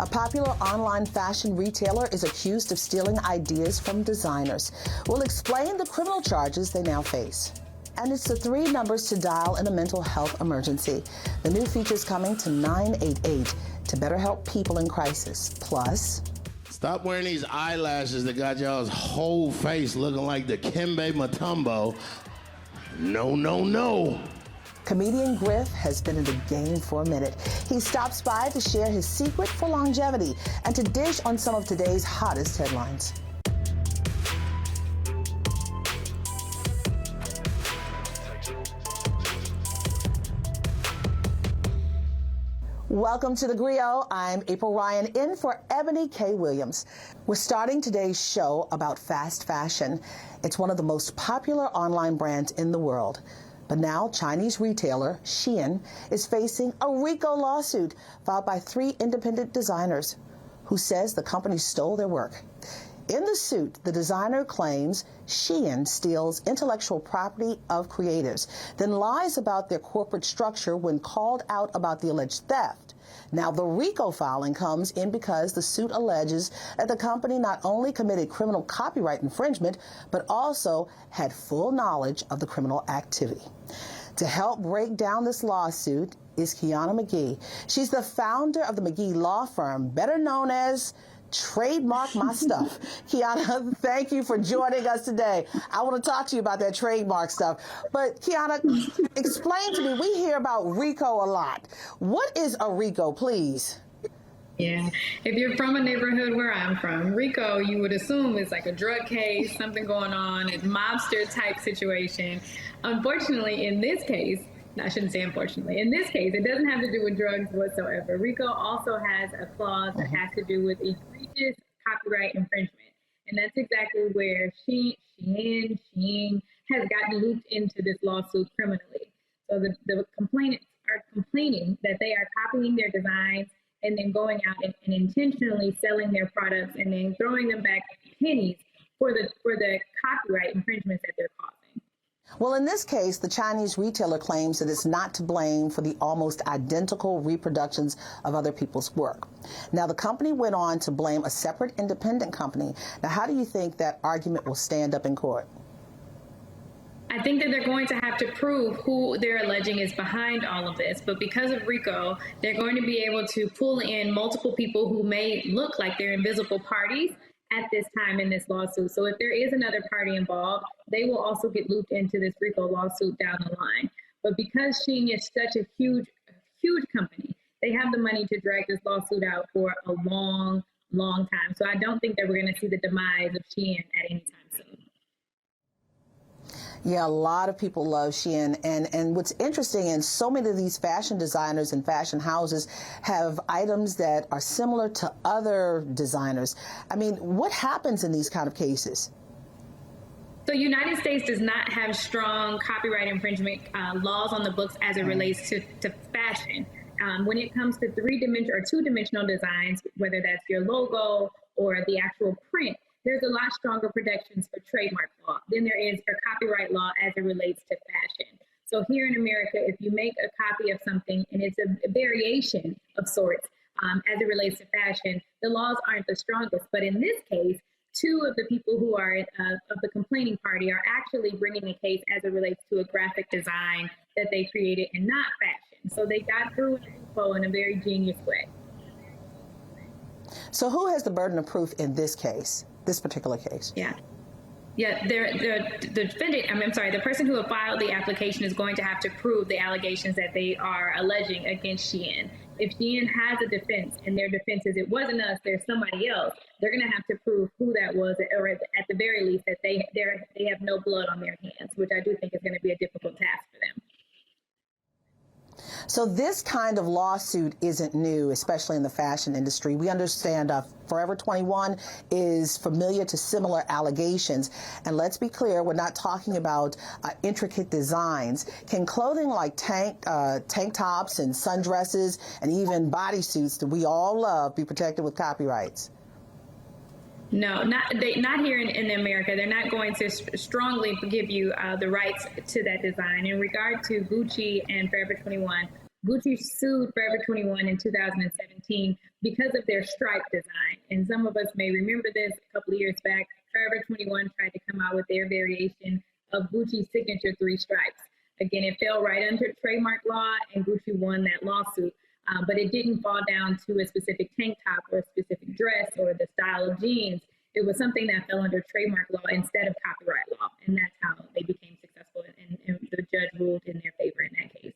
A popular online fashion retailer is accused of stealing ideas from designers. We'll explain the criminal charges they now face. And it's the 3 numbers to dial in a mental health emergency. The new feature's coming to 988 to better help people in crisis. Plus, stop wearing these eyelashes that got y'all's whole face looking like the Kimbe Matumbo. No, no, no. comedian Griff has been in the game for a minute. He stops by to share his secret for longevity and to dish on some of today's hottest headlines. Welcome to the Grio. I'm April Ryan in for Eboni K Williams. We're starting today's show about fast fashion. It's one of the most popular online brands in the world. But now Chinese retailer Shein is facing a RICO lawsuit filed by 3 independent designers who says the company stole their work. In the suit, the designer claims Shein steals intellectual property of creators, then lies about their corporate structure when called out about the alleged theft. Now, the RICO filing comes in because the suit alleges that the company not only committed criminal copyright infringement, but also had full knowledge of the criminal activity. To help break down this lawsuit is Kyona McGhee. She's the founder of the McGhee law firm, better known as Trademark My Stuff. Kyona, thank you for joining us today. I want to talk to you about that trademark stuff. But Kyona, explain to me, we hear about RICO a lot. What is a RICO, please? Yeah, if you're from a neighborhood where I'm from, RICO, you would assume is like a drug case, something going on, a mobster type situation. Unfortunately, in this case, I shouldn't say unfortunately. In this case, it doesn't have to do with drugs whatsoever. RICO also has a clause that has to do with egregious copyright infringement. And that's exactly where Shein has gotten looped into this lawsuit criminally. So the complainants are complaining that they are copying their designs and then going out and intentionally selling their products and then throwing them back pennies for the copyright infringements that they're causing. Well, in this case, the Chinese retailer claims that it's not to blame for the almost identical reproductions of other people's work. Now, the company went on to blame a separate independent company. Now, how do you think that argument will stand up in court? I think that they're going to have to prove who they're alleging is behind all of this. But because of RICO, they're going to be able to pull in multiple people who may look like they're invisible parties at this time in this lawsuit. So if there is another party involved, they will also get looped into this RICO lawsuit down the line. But because Shein is such a huge company, they have the money to drag this lawsuit out for a long, long time. So I don't think that we're going to see the demise of Shein at any time soon. Yeah, a lot of people love Shein. And what's interesting, and so many of these fashion designers and fashion houses have items that are similar to other designers. I mean, what happens in these kind of cases? So United States does not have strong copyright infringement laws on the books as it relates to fashion. When it comes to 3-dimensional or 2-dimensional designs, whether that's your logo or the actual print, there's a lot stronger protections for trademark law than there is for copyright law as it relates to fashion. So here in America, if you make a copy of something and it's a variation of sorts as it relates to fashion, the laws aren't the strongest. But in this case, 2 of the people who are of the complaining party are actually bringing a case as it relates to a graphic design that they created and not fashion. So they got through an info in a very genius way. So who has the burden of proof in this case? This particular case? Yeah, the defendant, the person who filed the application is going to have to prove the allegations that they are alleging against Shein. If Shein has a defense and their defense is it wasn't us, there's somebody else, they're going to have to prove who that was, or at the very least that they have no blood on their hands, which I do think is going to be a difficult task for them. So this kind of lawsuit isn't new, especially in the fashion industry. We understand Forever 21 is familiar to similar allegations. And let's be clear, we're not talking about intricate designs. Can clothing like tank tops and sundresses and even bodysuits that we all love be protected with copyrights? No, not here in America. They're not going to strongly give you the rights to that design. In regard to Gucci and Forever 21, Gucci sued Forever 21 in 2017 because of their stripe design. And some of us may remember this a couple of years back. Forever 21 tried to come out with their variation of Gucci's signature 3 stripes. Again, it fell right under trademark law, and Gucci won that lawsuit. But it didn't fall down to a specific tank top or a specific dress or the style of jeans. It was something that fell under trademark law instead of copyright law. And that's how they became successful, and the judge ruled in their favor in that case.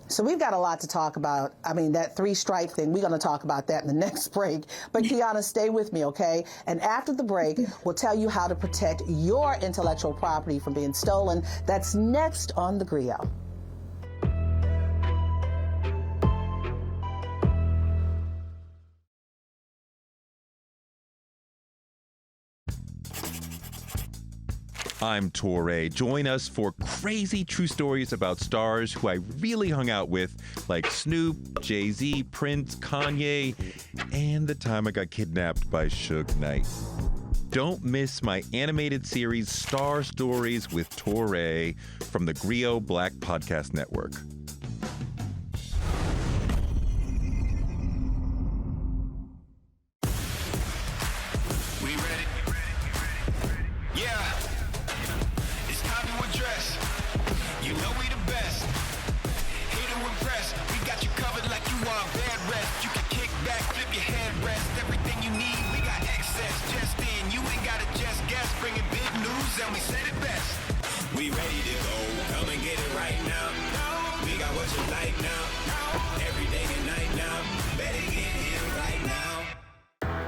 So we've got a lot to talk about. I mean, that 3-stripe thing, we're going to talk about that in the next break. But Kyona, stay with me, okay? And after the break, we'll tell you how to protect your intellectual property from being stolen. That's next on The Grio. I'm Torre. Join us for crazy true stories about stars who I really hung out with, like Snoop, Jay-Z, Prince, Kanye, and the time I got kidnapped by Suge Knight. Don't miss my animated series, Star Stories with Torre, from the Grio Black Podcast Network.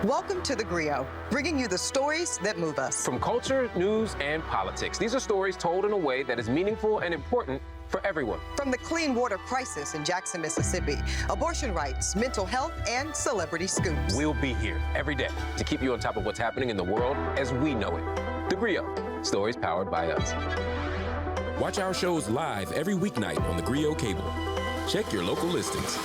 Welcome to The Grio, bringing you the stories that move us. From culture, news, and politics, these are stories told in a way that is meaningful and important for everyone. From the clean water crisis in Jackson, Mississippi, abortion rights, mental health, and celebrity scoops. We'll be here every day to keep you on top of what's happening in the world as we know it. The Grio, stories powered by us. Watch our shows live every weeknight on the Grio cable. Check your local listings.